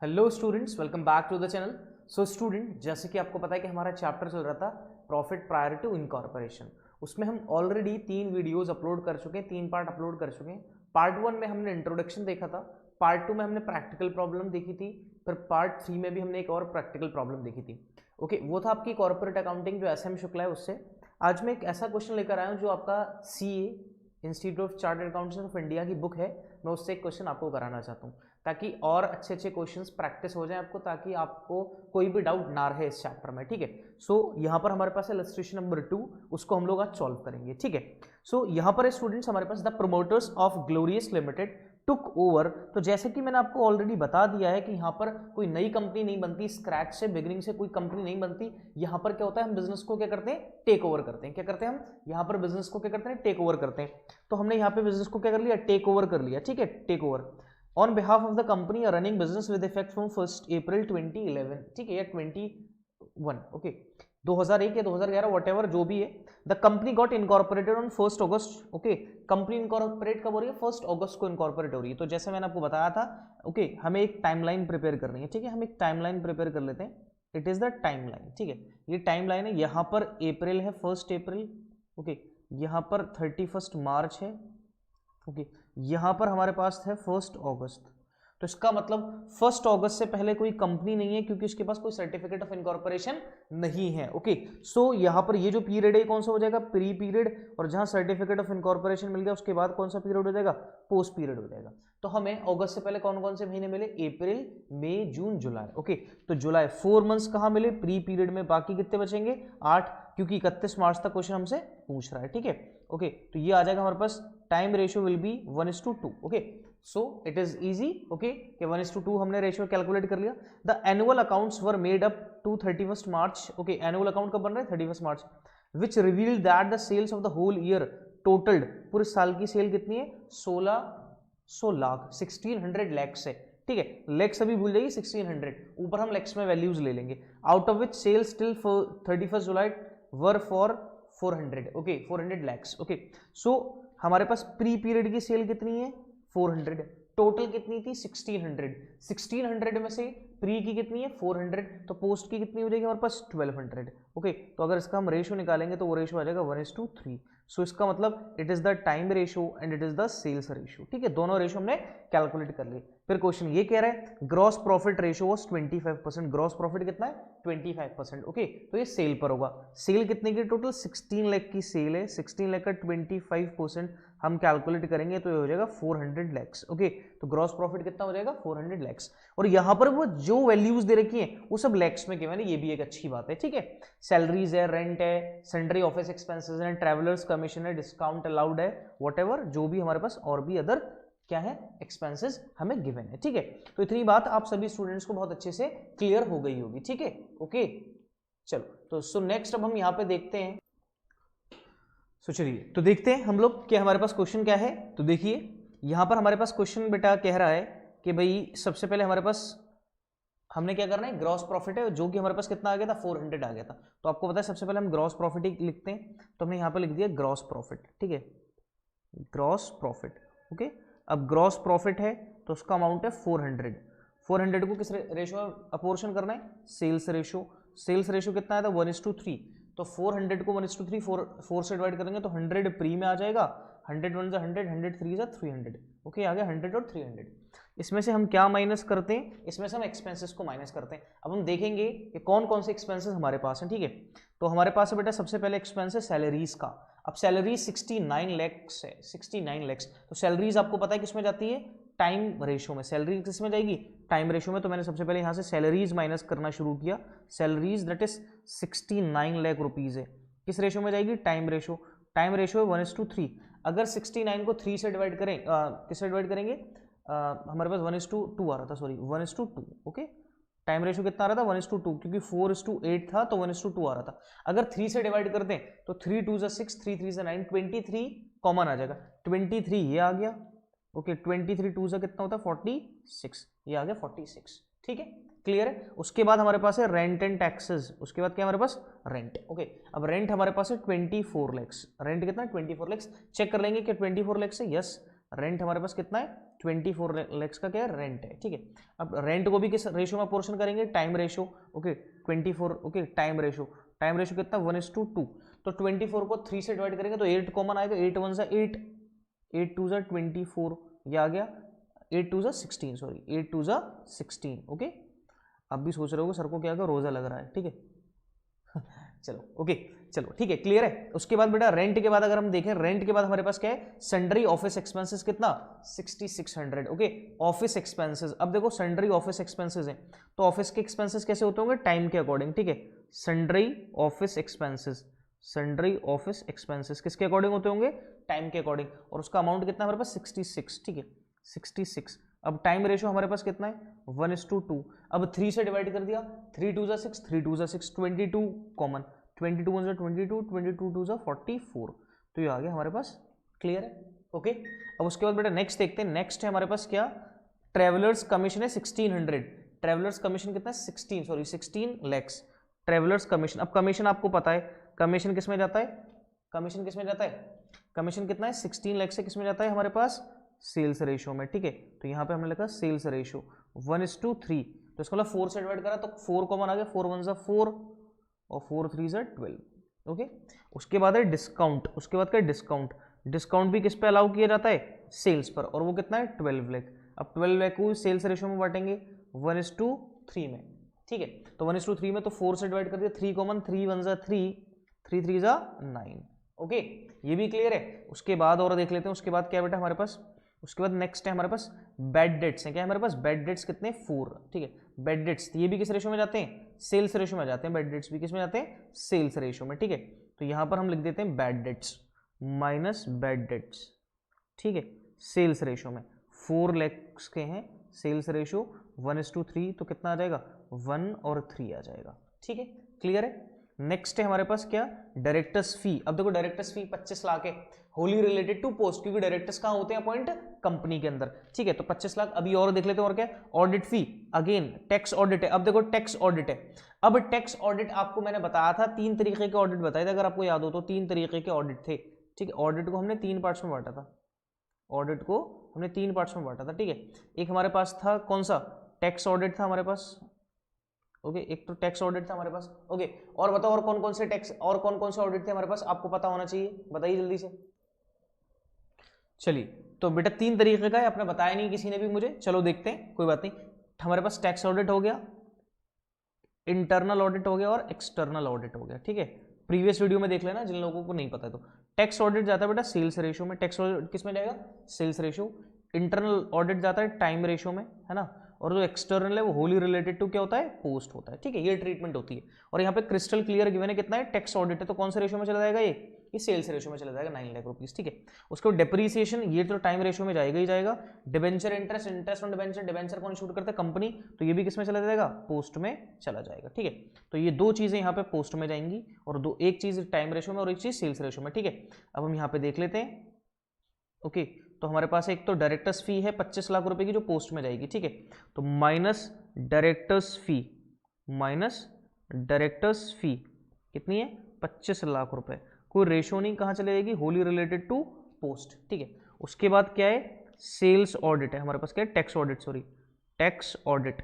Hello students, welcome back to the channel. So student, जैसे कि आपको पता है कि हमारा चैप्टर चल रहा था प्रॉफिट प्रायर टू इनकॉर्पोरेशन। उसमें हम ऑलरेडी 3 वीडियोस अपलोड कर चुके हैं, 3 पार्ट अपलोड कर चुके हैं। पार्ट 1 में हमने इंट्रोडक्शन देखा था, पार्ट 2 में हमने प्रैक्टिकल प्रॉब्लम देखी थी, फिर पार्ट 3 में भी हमने एक और प्रैक्टिकल प्रॉब्लम देखी थी। ओके, वो था आपकी कॉर्पोरेट अकाउंटिंग जो एसएम शुक्ला है उससे। आज मैं एक ऐसा क्वेश्चन लेकर आया हूँ जो आपका CA institute of chartered accountants of India की बुक है, मैं उससे एक क्वेश्चन आपको कराना चाहता हूँ ताकि और अच्छे अच्छे क्वेश्चंस प्रैक्टिस हो जाए आपको, ताकि आपको कोई भी डाउट ना रहे इस चैप्टर में। ठीक है, सो यहाँ पर हमारे पास है इलस्ट्रेशन नंबर 2, उसको हम लोग आज सॉल्व करेंगे। ठीक है, सो यहाँ पर स्टूडेंट्स हमारे पास the promoters of glorious limited took over. तो जैसे कि मैंने आपको ऑलरेडी बता दिया है कि यहाँ पर कोई नई कंपनी नहीं बनती, स्क्रैच से बिगिनिंग से कोई कंपनी नहीं बनती। यहाँ पर क्या होता है, हम बिजनेस को क्या करते हैं, टेक ओवर करते हैं। क्या करते हैं हम यहाँ पर बिजनेस को क्या करते हैं, टेक ओवर करते हैं। तो हमने यहाँ पे बिजनेस को क्या कर लिया, टेक ओवर कर लिया। ठीक है, take over on behalf of the company are running business with effect from 1st April 2011। ठीक है, या 21 ओके 2001 या 2011 whatever जो भी है। The company got incorporated on 1st August. Okay, company incorporate कब हो रही है, 1st अगस्त को इनकॉर्पोरेट हो रही है। तो जैसे मैंने आपको बताया था, ओके हमें एक टाइमलाइन प्रिपेयर करनी है। ठीक है, हम एक टाइमलाइन प्रिपेयर कर लेते हैं। It is the timeline. ठीक है, ये टाइमलाइन है। यहाँ पर अप्रैल है, 1st अप्रैल। ओके, यहाँ पर 31st मार्च है। ओके, यहाँ पर हमारे पास है 1st अगस्त। तो इसका मतलब 1st अगस्त से पहले कोई कंपनी नहीं है, क्योंकि इसके पास कोई सर्टिफिकेट ऑफ इनकॉर्पोरेशन नहीं है। ओके, सो यहाँ पर ये जो पीरियड है कौन सा हो जाएगा, प्री पीरियड। और जहाँ सर्टिफिकेट ऑफ इनकॉर्पोरेशन मिल गया उसके बाद कौन सा पीरियड हो जाएगा, पोस्ट पीरियड हो जाएगा। तो हमें अगस्त से पहले कौन कौन से महीने मिले, अप्रैल मई जून जुलाई। ओके, तो जुलाई 4 मंथ्स कहाँ मिले, प्री पीरियड में। बाकी कितने बचेंगे, 8, क्योंकि 31 मार्च तक क्वेश्चन हमसे पूछ रहा है। ठीक है, ओके, तो ये आ जाएगा हमारे पास। Time ratio will be 1:2। Okay, so it is easy. Okay, 1:2 हमने रेशियो कैलकुलेट कर लिया। The annual accounts were made up to 31st March. Okay, annual account कब बन रहा है, 31st March, which revealed that the sales of the whole year totalled. पूरे साल की सेल कितनी है, 1600 लाख, 1600 लैक्स है। ठीक है, लैक्स अभी भूल जाइए, 1600 ऊपर हम लैक्स में वैल्यूज ले लेंगे। Out of which sales till 31st July were for 400। Okay, 400 lakhs. Okay, so हमारे पास प्री पीरियड की सेल कितनी है, 400। टोटल कितनी थी, 1600। 1600 में से प्री की कितनी है, 400। तो पोस्ट की कितनी हो जाएगी हमारे पास, 1200। ओके, तो अगर इसका हम रेशियो निकालेंगे तो वो रेशियो आ जाएगा 1:3। सो इसका मतलब it is the time ratio and it is the sales ratio. ठीक है, दोनों रेशियो हमने कैलकुलेट कर लिए। फिर क्वेश्चन ये कह रहा है gross profit ratio was 25%। Gross profit कितना है, 25%। ओके, तो ये सेल पर होगा। सेल कितने की, टोटल 16 लाख की सेल है। 16 लाख का 25% हम कैलकुलेट करेंगे तो ये हो जाएगा 400 लैक्स। ओके, तो ग्रॉस प्रॉफिट कितना हो जाएगा, 400 लैक्स। और यहाँ पर वो जो वैल्यूज दे रखी हैं वो सब लैक्स में गिवन है, ये भी एक अच्छी बात है। ठीक है, सैलरीज है, रेंट है, सैंड्री ऑफिस एक्सपेंसेस है, ट्रैवलर्स कमीशन है, डिस्काउंट अलाउड है, व्हाटएवर जो भी हमारे पास और भी अदर क्या है, एक्सपेंसेस हमें गिवन है। ठीक है, तो इतनी बात आप सभी स्टूडेंट्स को बहुत अच्छे से क्लियर हो गई होगी। ठीक है, ओके चलो, तो सो नेक्स्ट अब हम यहाँ पे देखते हैं। सो चलिए तो देखते हैं हम लोग कि हमारे पास क्वेश्चन क्या है। तो देखिए यहाँ पर हमारे पास क्वेश्चन बेटा कह रहा है कि भाई सबसे पहले हमारे पास हमने क्या करना है, ग्रॉस प्रॉफिट है, जो कि हमारे पास कितना आ गया था, 400 आ गया था। तो आपको पता है सबसे पहले हम ग्रॉस प्रॉफिट ही लिखते हैं, तो हमने यहाँ पर लिख दिया ग्रॉस प्रॉफिट। ठीक है, ग्रॉस प्रॉफिट। ओके, अब ग्रॉस प्रॉफिट है तो उसका अमाउंट है 400। 400 को किस रेशियो में अपोर्शन करना है, सेल्स रेशियो। सेल्स रेशियो कितना आया था, 1:3। तो 400 को 1:3 4 से डिवाइड करेंगे तो 100 प्री में आ जाएगा। 100 1 100, 100 3 300। ओके, आ गया 100 और 300। इसमें से हम क्या माइनस करते हैं, इसमें से हम एक्सपेंसेस को माइनस करते हैं। अब हम देखेंगे कि कौन कौन से एक्सपेंसेस हमारे पास हैं। ठीक है, तो हमारे पास है बेटा सबसे पहले एक्सपेंस है सैलरीज का। अब सैलरी 69 लैक्स है, 69 लैक्स। तो सैलरीज आपको पता है किसमें जाती है, टाइम रेशियो में। सैलरी किसमें जाएगी, टाइम रेशियो में। तो मैंने सबसे पहले यहाँ से सैलरीज माइनस करना शुरू किया। Salaries that is 69 lakh rupees है, किस रेशियो में जाएगी, टाइम रेशियो। टाइम रेशियो है 1:3। अगर 69 को 3 से डिवाइड करें, किससे डिवाइड करेंगे, हमारे पास 1:2 आ रहा था, सॉरी 1:2। ओके, टाइम रेशियो कितना आ रहा था, 1:2, क्योंकि 4:8 था तो 1:2 आ रहा था। अगर 3 से डिवाइड कर दें तो 3 2 6, 3 3 9, 23 कॉमन आ जाएगा। 23 ये आ गया। ओके, 23 2 कितना होता है, 46, ये आ गया 46। ठीक है, क्लियर है। उसके बाद हमारे पास है रेंट एंड टैक्सेस। उसके बाद क्या हमारे पास, रेंट। ओके, अब रेंट हमारे पास है 24 लैक्स। रेंट कितना है, 24 लैक्स। चेक कर लेंगे कि 24 लैक्स है, यस। रेंट हमारे पास कितना है 24 लैक्स का क्या है रेंट है, ठीक है। अब रेंट को भी किस रेशो में पोर्शन करेंगे, time ratio, okay 24, okay time ratio कितना 1:2, तो 24 को 3 से डिवाइड करेंगे तो 8 कॉमन आएगा, 8 1 जा 8, 8 2 जा 24, ये आ गया 8 2 जा 16, सॉरी 8 2 जा 16, ओके। अब भी सोच रहे हो सर को क्या रोजा लग रहा है, ठीक है चलो ओके, चलो ठीक है, क्लियर है। उसके बाद बेटा रेंट के बाद अगर हम देखें, रेंट के बाद हमारे पास क्या है, सन्ड्री ऑफिस एक्सपेंसेस कितना 6600, ओके ऑफिस एक्सपेंसेस। अब देखो सन्ड्री ऑफिस एक्सपेंसेस हैं, तो ऑफिस के एक्सपेंसेस कैसे होते होंगे, टाइम के अकॉर्डिंग, ठीक है। Sundry office expenses, sundry office expenses किसके अकॉर्डिंग होते होंगे, टाइम के अकॉर्डिंग, और उसका अमाउंट कितना हमारे पास 66, ठीक है 66। अब टाइम रेशो हमारे पास कितना है 1:2, अब 3 से डिवाइड कर दिया, 3 2 जा 6, 3 2 जा 6, 22 कॉमन, 22 1 जा 22, 22 2 जा 44, तो ये आ गया हमारे पास, क्लियर है, ओके। अब उसके बाद बेटा नेक्स्ट देखते हैं, नेक्स्ट है हमारे पास क्या, ट्रेवलर्स कमीशन है 1600, ट्रेवलर्स कमीशन कितना है 16 लैक्स, ट्रेवलर्स कमीशन। अब कमीशन आपको पता है, कमीशन किस में जाता है, कमीशन किस में जाता है, कमीशन कितना है 16 लाख से किस में जाता है हमारे पास, सेल्स रेशो में, ठीक है। तो यहाँ पे हमने लिखा सेल्स रेशो 1:3, तो इसको मतलब 4 से डिवाइड करा तो 4 कॉमन आ गया, 4 1 जा 4 और 4 3 जा 12, ओके। उसके बाद है डिस्काउंट, उसके बाद क्या डिस्काउंट, डिस्काउंट भी किस पे अलाउ किया जाता है, सेल्स पर, और वो कितना है 12 लाख। अब 12 लाख को सेल्स रेशो में बांटेंगे 1:3 में, ठीक है। तो 1:3 में तो 4 से डिवाइड कर दिया, 3 कॉमन, 3 1 जा 3, 3 3 जा 9, ओके ये भी क्लियर है। उसके बाद और देख लेते हैं, उसके बाद क्या बेटा हमारे पास, उसके बाद नेक्स्ट है हमारे पास बैड डेट्स है, क्या है हमारे पास बैड डेट्स कितने 4, ठीक है। बैड डेट्स ये भी किस रेशो में जाते हैं, सेल्स रेशो में जाते हैं, बैड डेट्स भी किस में जाते हैं, सेल्स रेशो में, ठीक है। तो यहां पर हम लिख देते हैं bad debts minus bad debts, ठीक है, सेल्स रेशो में 4 लाख के हैं, सेल्स रेशो 1:3, तो कितना आ जाएगा 1 और 3 आ जाएगा, ठीक है क्लियर है। नेक्स्ट है हमारे पास क्या, डायरेक्टर्स फी। अब देखो डायरेक्टर्स फी 25 लाख है, होली रिलेटेड टू पोस्ट, क्योंकि डायरेक्टर्स कहां होते हैं अपॉइंट, कंपनी के अंदर, ठीक है। तो 25 लाख। अभी और देख लेते हैं और क्या, ऑडिट फी, अगेन टैक्स ऑडिट है। अब देखो टैक्स ऑडिट है, अब टैक्स ऑडिट आपको मैंने बताया था 3 तरीके के ऑडिट बताए थे, अगर आपको याद हो तो 3 तरीके के ऑडिट थे, ठीक है। ऑडिट को हमने 3 पार्ट्स में बांटा था, ऑडिट को हमने 3 पार्ट्स में बांटा था, ठीक है। एक हमारे पास था कौन सा, टैक्स ऑडिट था हमारे पास, ओके एक तो टैक्स ऑडिट था हमारे पास, ओके। और बताओ और कौन कौन से टैक्स और कौन कौन से ऑडिट थे हमारे पास, आपको पता होना चाहिए, बताइए जल्दी से। चलिए तो बेटा 3 तरीके का है, आपने बताया नहीं किसी ने भी मुझे, चलो देखते हैं, कोई बात नहीं। हमारे पास टैक्स ऑडिट हो गया, इंटरनल ऑडिट हो गया और एक्सटर्नल ऑडिट हो गया, ठीक है। प्रीवियस वीडियो में देख लेना जिन लोगों को नहीं पता है तो। टैक्स ऑडिट जाता है बेटा सेल्स रेशो में, टैक्स ऑडिट किस में जाएगा, सेल्स रेशो। इंटरनल ऑडिट जाता है टाइम रेशो में, है ना। और जो एक्सटर्नल है वो होली रिलेटेड टू क्या होता है, पोस्ट होता है, ठीक है। ये ट्रीटमेंट होती है। और यहाँ पे क्रिस्टल क्लियर गिवन है कितना है, टैक्स ऑडिट है, तो कौन से रेशो में चला जाएगा ये सेल्स रेशो में चला जाएगा 9 लाख रुपीज, ठीक है। उसको डेप्रीसिएशन ये तो टाइम रेशो में जाएगा ही जाएगा। Debenture interest, interest on debenture, debenture कौन शूट करता है, कंपनी, तो ये भी किस में चला जाएगा, पोस्ट में चला जाएगा, ठीक है। तो ये 2 चीजें यहाँ पे पोस्ट में जाएंगी, और एक चीज टाइम रेशो में और एक चीज सेल्स रेशो में, ठीक है। अब हम यहाँ पे देख लेते हैं, ओके। तो हमारे पास एक तो डायरेक्टर्स फी है 25 लाख रुपए की जो पोस्ट में जाएगी, ठीक है। तो माइनस डायरेक्टर्स फी, माइनस डायरेक्टर्स फी कितनी है 25 लाख रुपए, कोई रेशो नहीं, कहाँ चले जाएगी, होली रिलेटेड टू पोस्ट, ठीक है। उसके बाद क्या है, सेल्स ऑडिट है हमारे पास, क्या है tax audit, sorry tax audit,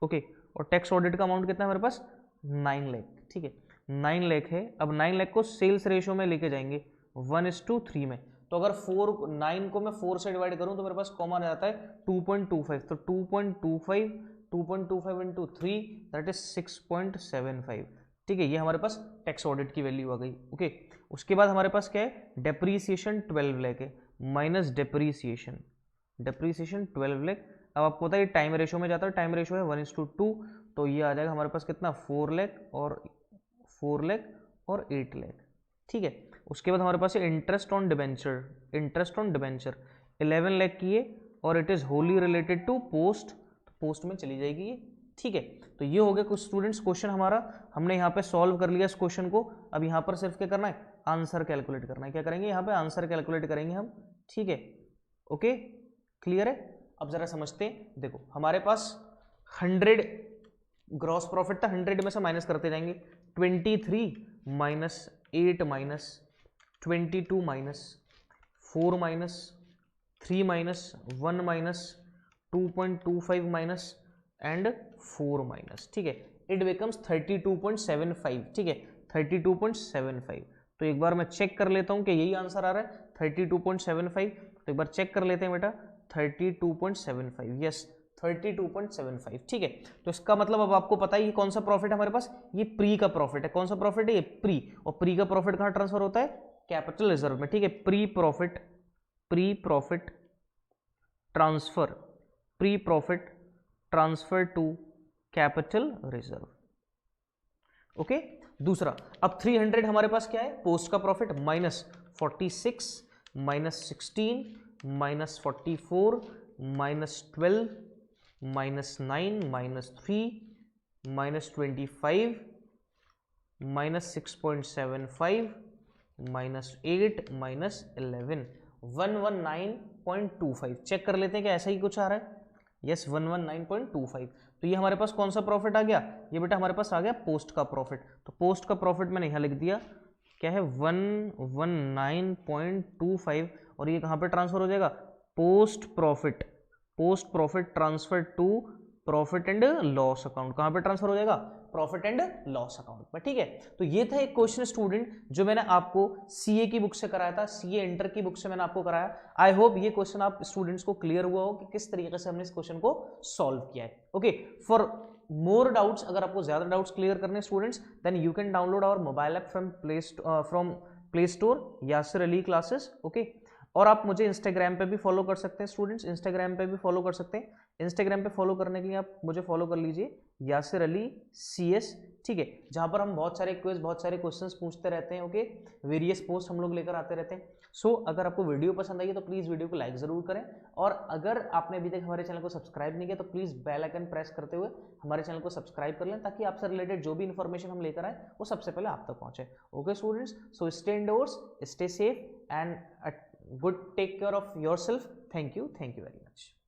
okay. और टैक्स ऑडिट का अमाउंट कितना है हमारे पास 9 लाख, ठीक है 9 लाख है। अब 9 लाख को सेल्स रेशो में लेके जाएंगे 1:3 में, तो अगर 9 को मैं 4 से डिवाइड करूं तो मेरे पास कॉमन आ जाता है 2.25, तो 2.25 इंटू 3 दैट इज 6.75, ठीक है। ये हमारे पास टैक्स ऑडिट की वैल्यू आ गई, ओके। उसके बाद हमारे पास क्या है, डेप्रीसिएशन 12 लाख है, माइनस डेप्रीसिएशन, डेप्रीसिएशन 12 लाख। अब आपको पता है टाइम रेशो में जाता है, टाइम रेशो है 1:2, तो ये आ जाएगा हमारे पास कितना 4 लाख और 4 लाख और 8 लाख, ठीक है। उसके बाद हमारे पास है interest on debenture, interest on debenture 11 lakh की है, और it is wholly related to post, तो पोस्ट में चली जाएगी ये, ठीक है। तो ये हो गया कुछ स्टूडेंट्स क्वेश्चन हमारा, हमने यहाँ पे सॉल्व कर लिया इस क्वेश्चन को। अब यहाँ पर सिर्फ क्या करना है, आंसर कैलकुलेट करना है, क्या करेंगे यहाँ पे आंसर कैलकुलेट करेंगे हम, ठीक है ओके क्लियर है। अब जरा समझते हैं, देखो हमारे पास 100 ग्रॉस प्रॉफिट था, 100 में से माइनस करते जाएंगे, 23 minus 8 minus 22 minus 4 minus 3 minus 1 minus 2.25 minus and 4 minus, ठीक है, इट बिकम्स 32.75, ठीक है, 32.75। तो एक बार मैं चेक कर लेता हूं कि यही आंसर आ रहा है 32.75। तो एक बार चेक कर लेते हैं बेटा, 32.75, यस 32.75, ठीक है। तो इसका मतलब अब आपको पता है ये कौन सा प्रॉफिट है हमारे पास, ये प्री का प्रॉफिट है। कौन सा प्रॉफिट है, ये प्री। और प्री का प्रॉफिट कहां ट्रांसफर होता है, कैपिटल रिजर्व में, ठीक है। Pre profit transfer to capital reserve, okay. दूसरा, अब 300 हमारे पास क्या है, पोस्ट का प्रॉफिट, -46 -16 -44 -12 -9 -3 -25 -6.75 -8 -11 119.25। चेक कर लेते हैं कि ऐसा ही कुछ आ रहा है, यस 119.25। तो ये हमारे पास कौन सा प्रॉफिट आ गया, ये बेटा हमारे पास आ गया पोस्ट का प्रॉफिट। तो पोस्ट का प्रॉफिट मैंने यहाँ लिख दिया, क्या है 119.25, और ये कहाँ पे ट्रांसफर हो जाएगा, post profit transfer to profit and loss account. कहाँ पे ट्रांसफर हो जाएगा, प्रॉफिट एंड लॉस अकाउंट पर, ठीक है। तो ये था एक क्वेश्चन स्टूडेंट जो मैंने आपको सीए की बुक से कराया था, सीए इंटर की बुक से मैंने आपको कराया। आई होप ये क्वेश्चन आप स्टूडेंट्स को क्लियर हुआ हो कि किस तरीके से हमने इस क्वेश्चन को सॉल्व किया है, ओके। फॉर मोर डाउट्स, अगर आपको ज्यादा डाउट्स क्लियर करने students, then you can download our mobile app from play store, Yasir Ali classes, okay. और आप मुझे इंस्टाग्राम पे भी फॉलो कर सकते हैं स्टूडेंट्स, इंस्टाग्राम पे भी फॉलो कर सकते हैं। इंस्टाग्राम पे फॉलो करने के लिए आप मुझे फॉलो कर लीजिए, यासिर अली CS, ठीक है, जहां पर हम बहुत सारे क्विज, बहुत सारे क्वेश्चंस पूछते रहते हैं, ओके। वेरियस पोस्ट हम लोग लेकर आते रहते हैं। सो अगर आपको वीडियो पसंद आई है तो प्लीज़ वीडियो को लाइक ज़रूर करें, और अगर आपने अभी तक हमारे चैनल को सब्सक्राइब नहीं किया तो प्लीज़ बेल आइकन प्रेस करते हुए हमारे चैनल को सब्सक्राइब कर लें, ताकि आपसे रिलेटेड जो भी इन्फॉर्मेशन हम लेकर आए वो सबसे पहले आप तक पहुंचे, okay students. So stay endorse, stay safe and good take care of yourself. Thank you very much.